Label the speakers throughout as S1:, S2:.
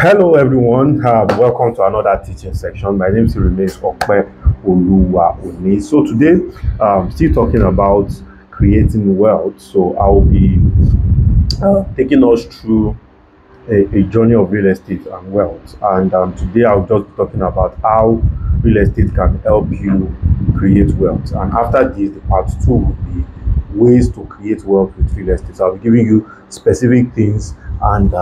S1: Hello everyone, welcome to another teaching section. My name still remains Okpe Oluwa Oni. So today, still talking about creating wealth. So I will be taking us through a journey of real estate and wealth. And today I'll just be talking about how real estate can help you create wealth. And after this, the part two will be ways to create wealth with real estate. So I'll be giving you specific things and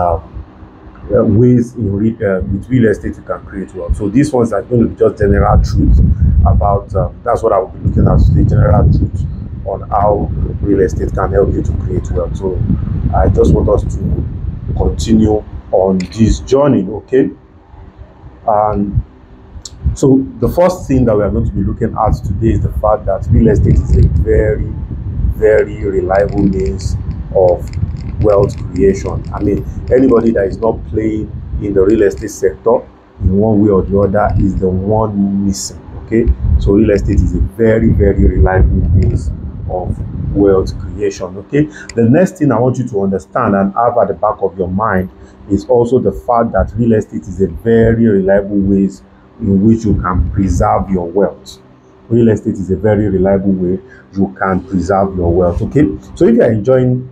S1: ways with real estate you can create wealth. So these ones are going to be just general truth about that's what I will be looking at today, general truth on how real estate can help you to create wealth. So I just want us to continue on this journey, okay? And so the first thing that we are going to be looking at today is the fact that real estate is a very, very reliable means of wealth creation. I mean, anybody that is not playing in the real estate sector in one way or the other is the one missing. Okay, so real estate is a very, very reliable means of wealth creation. Okay, the next thing I want you to understand and have at the back of your mind is also the fact that real estate is a very reliable ways in which you can preserve your wealth. Real estate is a very reliable way you can preserve your wealth. Okay, so if you are enjoying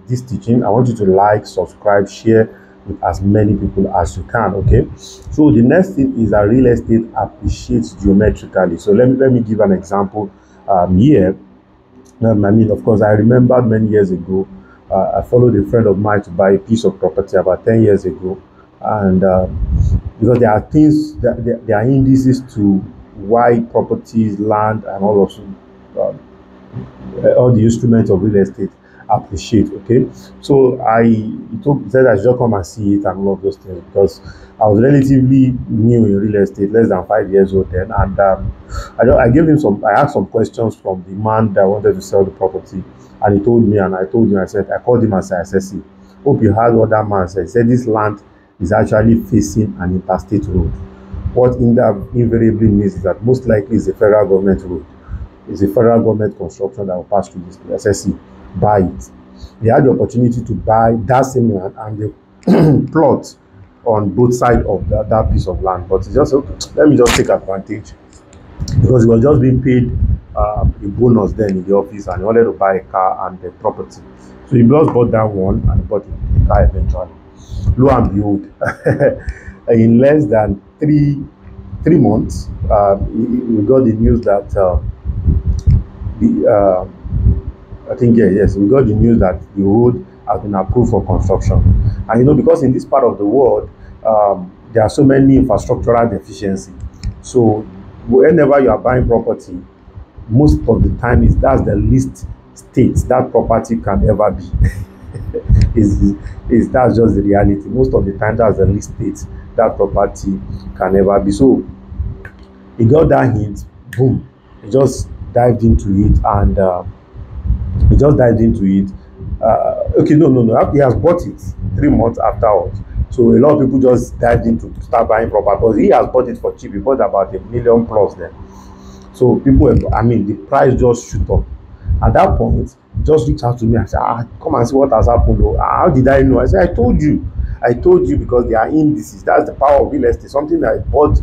S1: this teaching, I want you to like, subscribe, share with as many people as you can. Okay, so the next thing is that real estate appreciates geometrically. So let me give an example here. I mean, of course, I remember many years ago, I followed a friend of mine to buy a piece of property about 10 years ago, and because there are things that there are indices to why properties, land, and all the instruments of real estate appreciate. Okay, so he said I should just come and see it and all of those things, because I was relatively new in real estate, less than 5 years old then, and I gave him I asked some questions from the man that wanted to sell the property, and he told me, and I told him, I called him and said, see, hope you heard what that man said. He said this land is actually facing an interstate road. What invariably means is that most likely it's a federal government road. It's a federal government construction that will pass through this place. I said, see, buy it. They had the opportunity to buy that same land and the plot on both sides of that piece of land. But it's just, okay, let me just take advantage, because he was just being paid a bonus then in the office, and he wanted to buy a car and the property. So he just bought that one and bought the car eventually. Lo and behold, in less than three months, we got the news that we got the news that the road has been approved for construction. And because in this part of the world, there are so many infrastructural deficiencies. So whenever you are buying property, most of the time that's the least state that property can ever be. That's just the reality. Most of the time, that's the least state that property can ever be. So he got that hint, boom, he just dived into it, and okay, no, he has bought it 3 months afterwards. So a lot of people just dived into start buying property, because he has bought it for cheap. He bought about $1 million plus then. So people, the price just shoot up. At that point, he just reached out to me and said, come and see what has happened. How did I know? I said, I told you, because there are indices. That's the power of real estate. Something that I bought,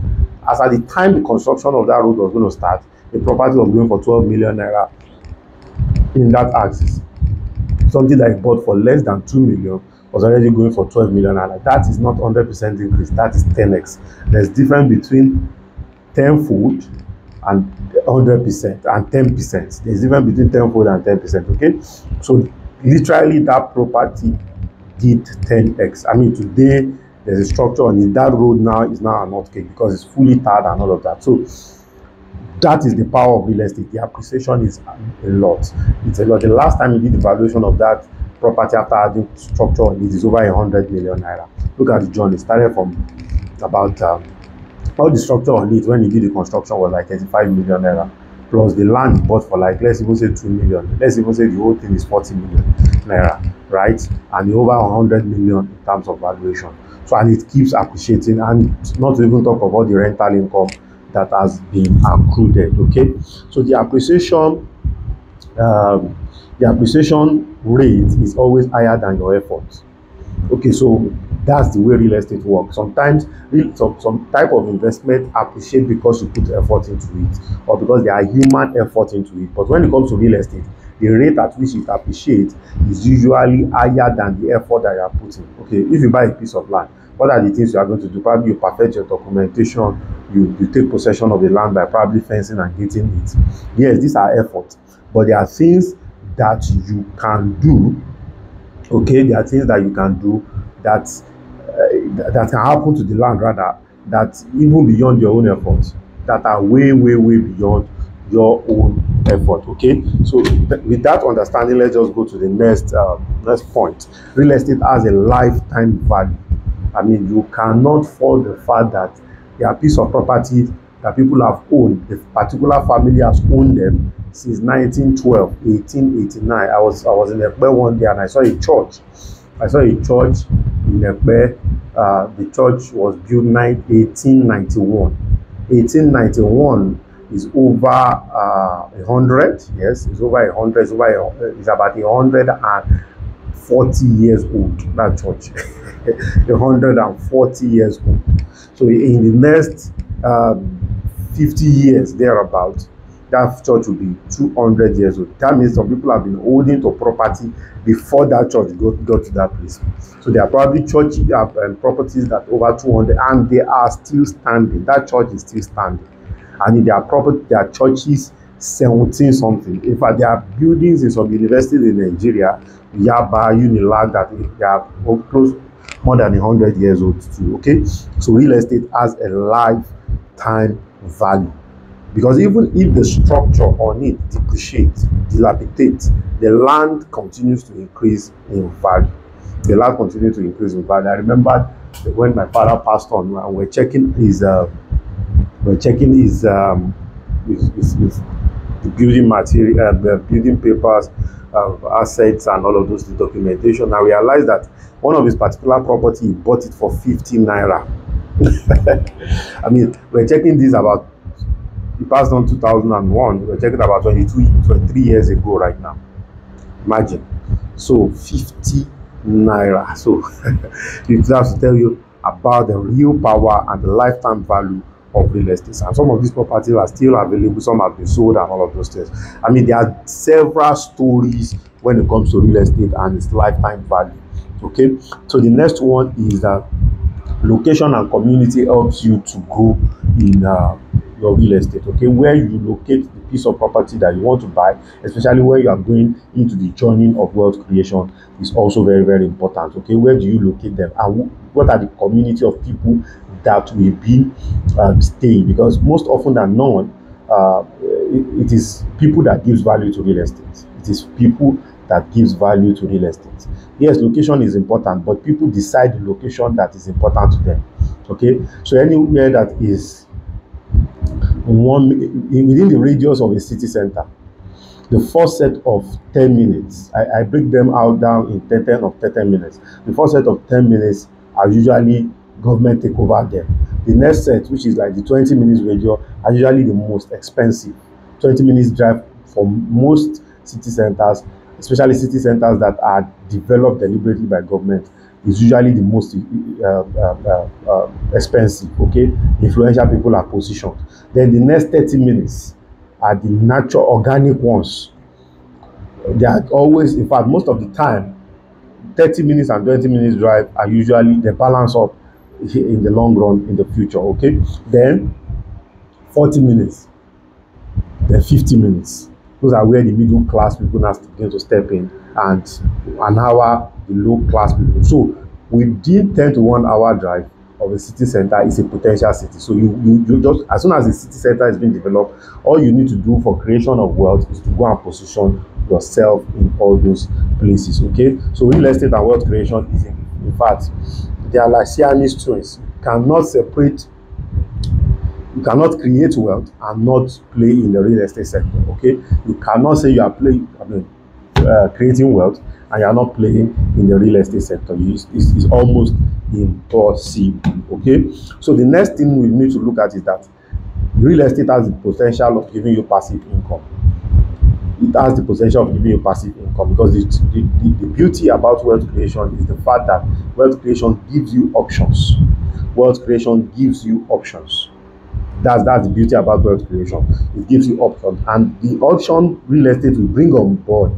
S1: as at the time the construction of that road was going to start, the property was going for 12 million naira in that axis. Something that I bought for less than 2 million was already going for 12 million naira. That is not 100% increase. That is 10x. There's difference between tenfold and 100% and 10%. There's difference between tenfold and 10%. Okay, so literally that property did 10x. Today there's a structure on it. That road now is now an hotcake because it's fully tarred and all of that. So that is the power of real estate. The appreciation is a lot. It's a lot. The last time he did the valuation of that property after adding structure on it is over 100 million naira. Look at the journey. It started from about all the structure on it when he did the construction was like 35 million naira, plus the land he bought for like, let's even say 2 million. Let's even say the whole thing is 40 million naira, right? And over 100 million in terms of valuation. So, and it keeps appreciating, and not to even talk about the rental income that has been accrued. Okay, so the appreciation rate is always higher than your effort. Okay, so That's the way real estate works. Sometimes some type of investment appreciate because you put effort into it, or because there are human effort into it. But when it comes to real estate, the rate at which it appreciates is usually higher than the effort that you are putting. Okay, if you buy a piece of land, what are the things you are going to do? Probably you perfect your documentation, you take possession of the land by probably fencing and getting it. Yes, these are efforts, but there are things that you can do. Okay, there are things that you can do that that can happen to the land, rather, that even beyond your own efforts, that are way beyond your own effort. Okay, so with that understanding, let's just go to the next point. Real estate has a lifetime value. I mean, you cannot fault the fact that there are pieces of property that people have owned. The particular family has owned them since 1912, 1889. I was in Ekpe one day and I saw a church. I saw a church in Ekpe. The church was built 1891. 1891 is over 100. Yes, it's over 100. It's about 140 years old. That church, 140 years old. So in the next 50 years thereabout, that church will be 200 years old. That means some people have been holding to property before that church got to that place. So there are probably church properties that over 200, and they are still standing. That church is still standing. And there are churches 17 something. In fact, there are buildings in some universities in Nigeria, Yaba, Unilag, that they are close more than 100 years old too. Okay, so real estate has a lifetime value, because even if the structure on it depreciates, dilapidates, the land continues to increase in value. The land continues to increase in value. I remember when my father passed on, and we're checking his the building material, the building papers, assets, and all of those, the documentation. I realized that one of his particular property, he bought it for 50 naira. I mean, we're checking this about, he passed on 2001. We're checking about 23 years ago right now. Imagine. So 50 naira. So it has to tell you about the real power and the lifetime value of real estate. And some of these properties are still available, some have been sold, and all of those things. I mean, there are several stories when it comes to real estate and its lifetime value. Okay, so the next one is that location and community helps you to grow in your real estate. Okay, where you locate the piece of property that you want to buy, especially where you are going into the journey of wealth creation, is also very important. Okay, where do you locate them, and what are the community of people that will be staying? Because most often than not, it is people that gives value to real estate. It is people that gives value to real estate. Yes, location is important, but people decide the location that is important to them. Okay, so anywhere that is within the radius of a city center, the first set of 10 minutes, I break them out down in 10 of 30 minutes. The first set of 10 minutes are usually government take over them. The next set, which is like the 20 minutes radius, are usually the most expensive. 20 minutes drive for most city centers, especially city centers that are developed deliberately by government, is usually the most expensive. Okay, influential people are positioned. Then the next 30 minutes are the natural organic ones. They are always, in fact, most of the time, 30 minutes and 20 minutes drive are usually the balance up in the long run in the future. Okay, then 40 minutes, then 50 minutes. Those are where the middle class people now begin to step in, and an hour the low class people. So within 10 to 1 hour drive of a city center is a potential city. So you just, as soon as the city center is being developed, all you need to do for creation of wealth is to go and position yourself in all those places. Okay, so real estate and wealth creation is in fact, they are like Siamese twins. You cannot separate. You cannot create wealth and not play in the real estate sector. Okay, you cannot say you are creating wealth and you are not playing in the real estate sector. It's almost impossible. Okay, so the next thing we need to look at is that real estate has the potential of giving you passive income. it has the potential of giving you passive income, because the beauty about wealth creation is the fact that wealth creation gives you options. Wealth creation gives you options. That's the beauty about wealth creation. It gives you options, and the option real estate will bring on board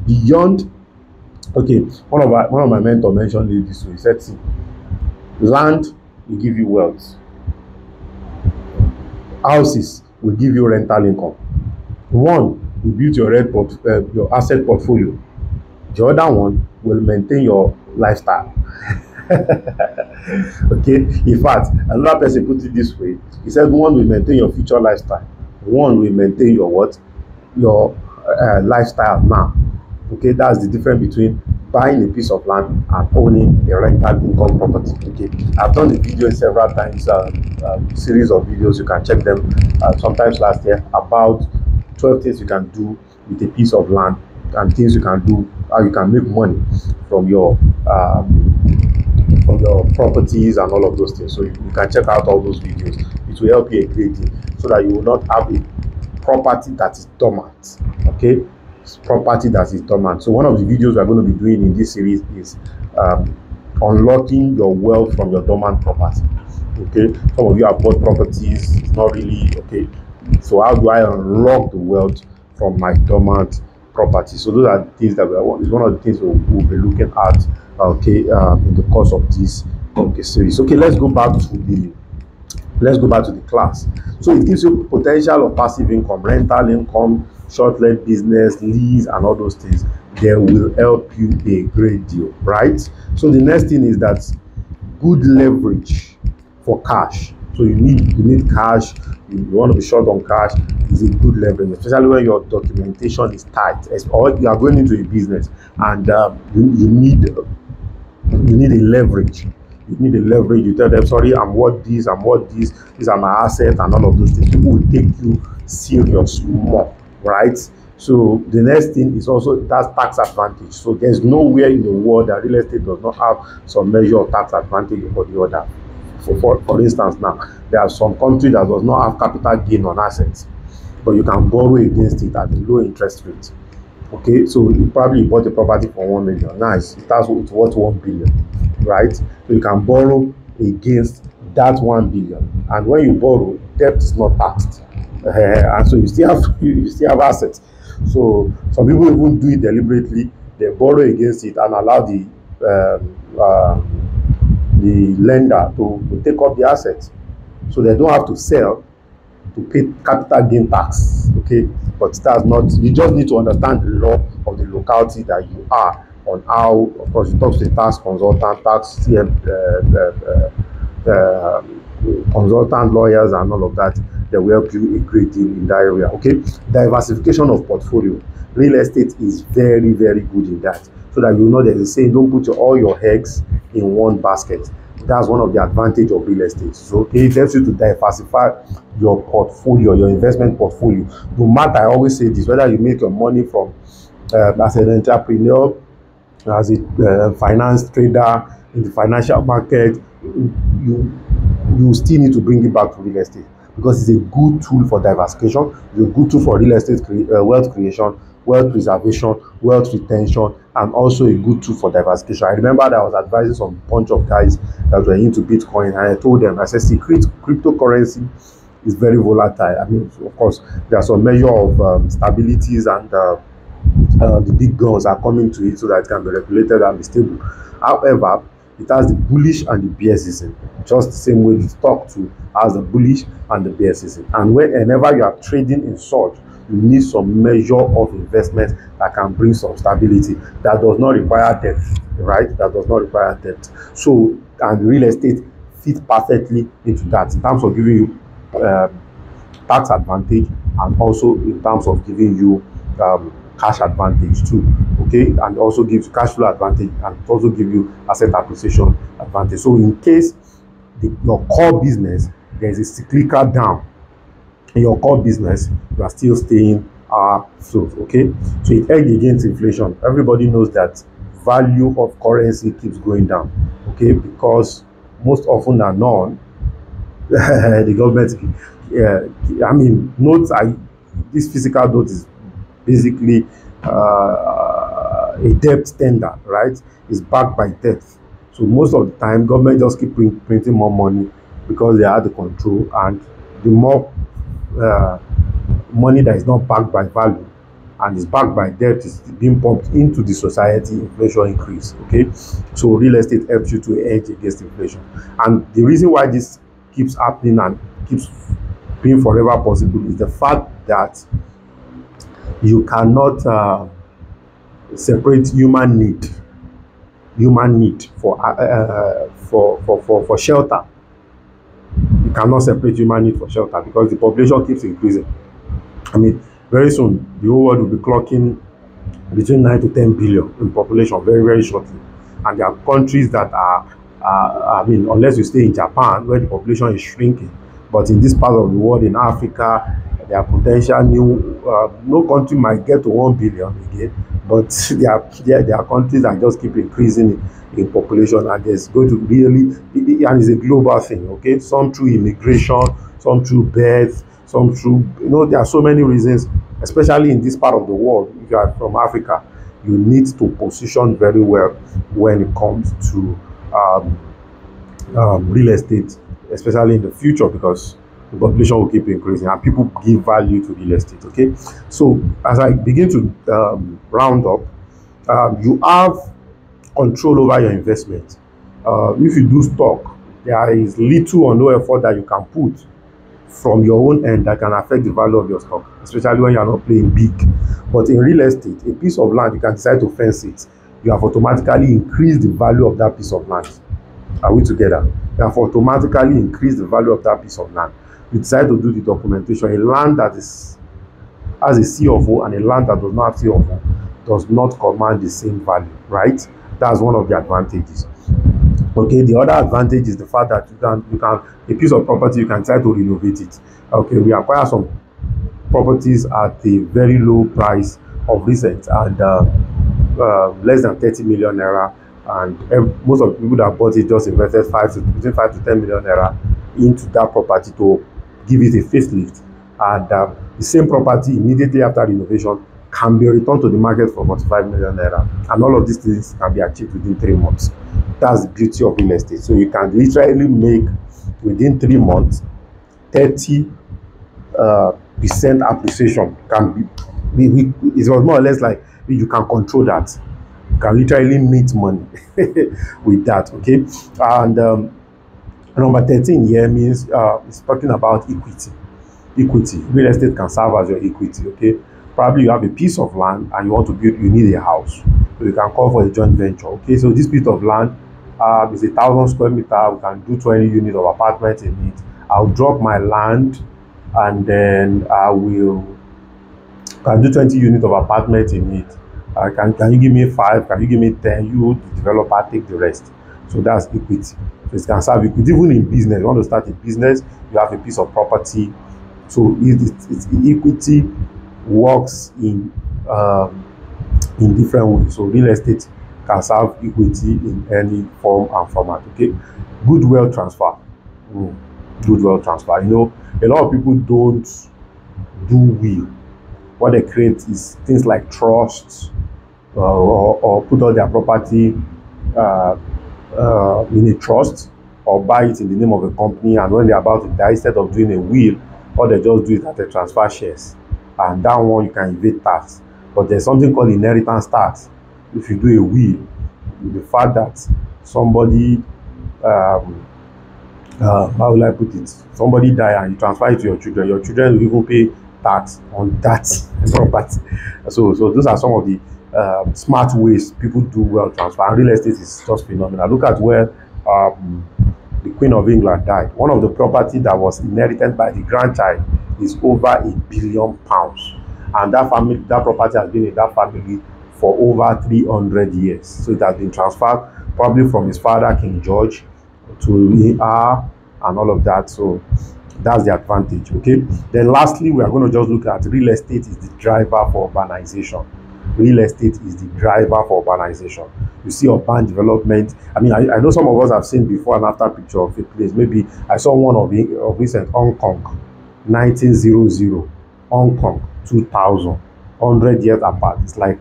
S1: beyond. Okay, one of my mentors mentioned it this way. He said, see, land will give you wealth, houses will give you rental income. One will build your asset portfolio. The other one will maintain your lifestyle. Okay, in fact, another person put it this way. He said one will maintain your future lifestyle, one will maintain your what, your lifestyle now. Okay, that's the difference between buying a piece of land and owning a rental income property. Okay, I've done the video several times, series of videos. You can check them, sometimes last year, about 12 things you can do with a piece of land, and things you can do, how you can make money from your properties and all of those things. So you can check out all those videos. It will help you a great deal, so that you will not have a property that is dormant. Okay, property that is dormant. So one of the videos we're going to be doing in this series is unlocking your wealth from your dormant property. Okay, some of you have bought properties, it's not really okay. So how do I unlock the wealth from my dormant property? So those are the things that it's one of the things we'll be looking at, okay, in the course of this series. Okay, let's go back to the class. So it gives you potential of passive income, rental income, short-let business, lease, and all those things. They will help you a great deal, right? So the next thing is that good leverage for cash. So you need cash. You want to be short on cash. Is a good leverage, especially when your documentation is tight, or you are going into a business and you need a leverage. You need a leverage. You tell them, sorry, I'm worth this, these are my assets, and all of those things. People will take you serious more, right? So the next thing is also that's tax advantage. So there's nowhere in the world that real estate does not have some measure of tax advantage over the other. For instance, now there are some countries that does not have capital gain on assets, but you can borrow against it at a low interest rate. Okay, so you probably bought a property for 1 million. Now it's worth 1 billion, right? So you can borrow against that 1 billion, and when you borrow, debt is not taxed, and so you still have assets. So some people even do it deliberately. They borrow against it and allow the lender to take up the assets, so they don't have to sell to pay capital gain tax. Okay, but that's not, you just need to understand the law of the locality that you are on. How, of course, you talk to the tax consultant, consultant, lawyers, and all of that. They will help you a great deal in that area. Okay, diversification of portfolio. Real estate is very, very good in that, so that you know there's a saying, don't put all your eggs in one basket. That's one of the advantage of real estate. So it helps you to diversify your portfolio, your investment portfolio. No matter, I always say this, whether you make your money from as an entrepreneur, as a finance trader in the financial market, you still need to bring it back to real estate, because it's a good tool for diversification. It's a good tool for real estate wealth creation, wealth preservation, wealth retention, and also a good tool for diversification. I remember that I was advising some bunch of guys that were into Bitcoin, and I told them, I said, see, cryptocurrency is very volatile. I mean, of course, there are some measure of stabilities, and the big guns are coming to it so that it can be regulated and be stable. However, it has the bullish and the bear season, just the same way the stock too has the bullish and the bear season. And whenever you are trading in such, you need some measure of investment that can bring some stability, that does not require debt, right? That does not require debt. So, and real estate fits perfectly into that, in terms of giving you tax advantage, and also in terms of giving you cash advantage too. Okay, and also gives cash flow advantage, and also give you asset appreciation advantage. So in case your core business, there is a cyclical down in your core business, you are still staying afloat. Okay, so it hedges against inflation. Everybody knows that value of currency keeps going down. Okay, because most often than not, the government, I mean, notes are, this physical note is basically a debt tender, right? It's backed by debt. So most of the time, government just keep printing more money because they have the control, and the more uh, money that is not backed by value and is backed by debt is being pumped into the society, inflation increase. Okay, so real estate helps you to hedge against inflation, and the reason why this keeps happening and keeps being forever possible is the fact that you cannot separate human need for shelter. You cannot separate human need for shelter because the population keeps increasing. I mean, very soon the whole world will be clocking between 9 to 10 billion in population very, very shortly. And there are countries that I mean, unless you stay in Japan, where the population is shrinking, but in this part of the world, in Africa, there are potential no country might get to 1 billion again, but there are countries that just keep increasing in population, and there's going to really, and it's a global thing, okay? Some through immigration, some through birth, some through, there are so many reasons, especially in this part of the world. If you are from Africa, you need to position very well when it comes to real estate, especially in the future, because the population will keep increasing and people give value to real estate. Okay, so as I begin to round up, you have control over your investment. If you do stock, there is little or no effort that you can put from your own end that can affect the value of your stock, especially when you are not playing big. But in real estate, a piece of land, you can decide to fence it. You have automatically increased the value of that piece of land. Are we together? You have automatically increased the value of that piece of land. You decide to do the documentation. A land that has a C of O and a land that does not have C of O does not command the same value, right? That's one of the advantages. Okay, the other advantage is the fact that you can a piece of property, you can try to renovate it. Okay, we acquire some properties at a very low price of recent, and less than 30 million naira, and most of the people that bought it just invested between 5 to 10 million naira into that property to give it a facelift, and the same property immediately after renovation can be returned to the market for 45 million naira, and all of these things can be achieved within 3 months. That's the beauty of real estate. So you can literally make within 3 months 30% appreciation. Can be it was more or less like you can control that. You can literally meet money with that. Okay, and number 13 here means it's talking about equity. Equity. Real estate can serve as your equity. Okay, probably you have a piece of land and you want to build, you need a house, so you can call for a joint venture. Okay, so this piece of land is 1,000 square meter. We can do 20 units of apartment in it. I'll drop my land, and then I can do 20 units of apartment in it. Can you give me 5? Can you give me 10? You, the developer, take the rest. So that's equity. So it can serve equity. Even in business, you want to start a business, you have a piece of property. So it's equity works in different ways. So real estate can serve equity in any form and format. Okay, good wealth transfer. Good wealth transfer. A lot of people don't do will. What they create is things like trusts, or put all their property in a trust, or buy it in the name of a company, and when they're about to die, instead of doing a will, what they just do is that they transfer shares, and that one you can evade tax. But there's something called inheritance tax. If you do a will, the fact that somebody how will I put it? Somebody die and you transfer it to your children will even pay tax on that property. So those are some of the smart ways people do wealth transfer. And real estate is just phenomenal. Look at where the Queen of England died. One of the property that was inherited by the grandchild is over £1 billion, and that property has been in that family for over 300 years. So it has been transferred probably from his father, King George, to her and all of that. So that's the advantage. Okay, then lastly, we are going to just look at real estate is the driver for urbanization. Real estate is the driver for urbanization. You see urban development. I mean, I know some of us have seen before and after picture of a place. Maybe I saw one of recent Hong Kong 1900, Hong Kong 2000, 100 years apart. It's like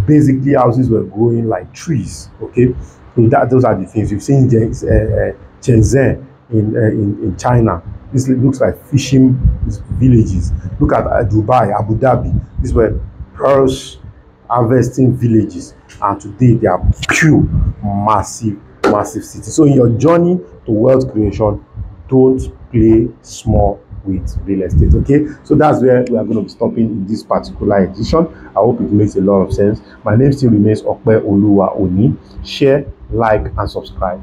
S1: basically houses were growing like trees. Okay, so those are the things you've seen. Shenzhen in China. This looks like fishing villages. Look at Dubai, Abu Dhabi. These were pearls harvesting villages, and today they are pure, massive cities. So in your journey to wealth creation, don't play small with real estate. Okay, so that's where we are going to be stopping in this particular edition. I hope it makes a lot of sense. My name still remains Okpe Oluwa Oni. Share, like, and subscribe.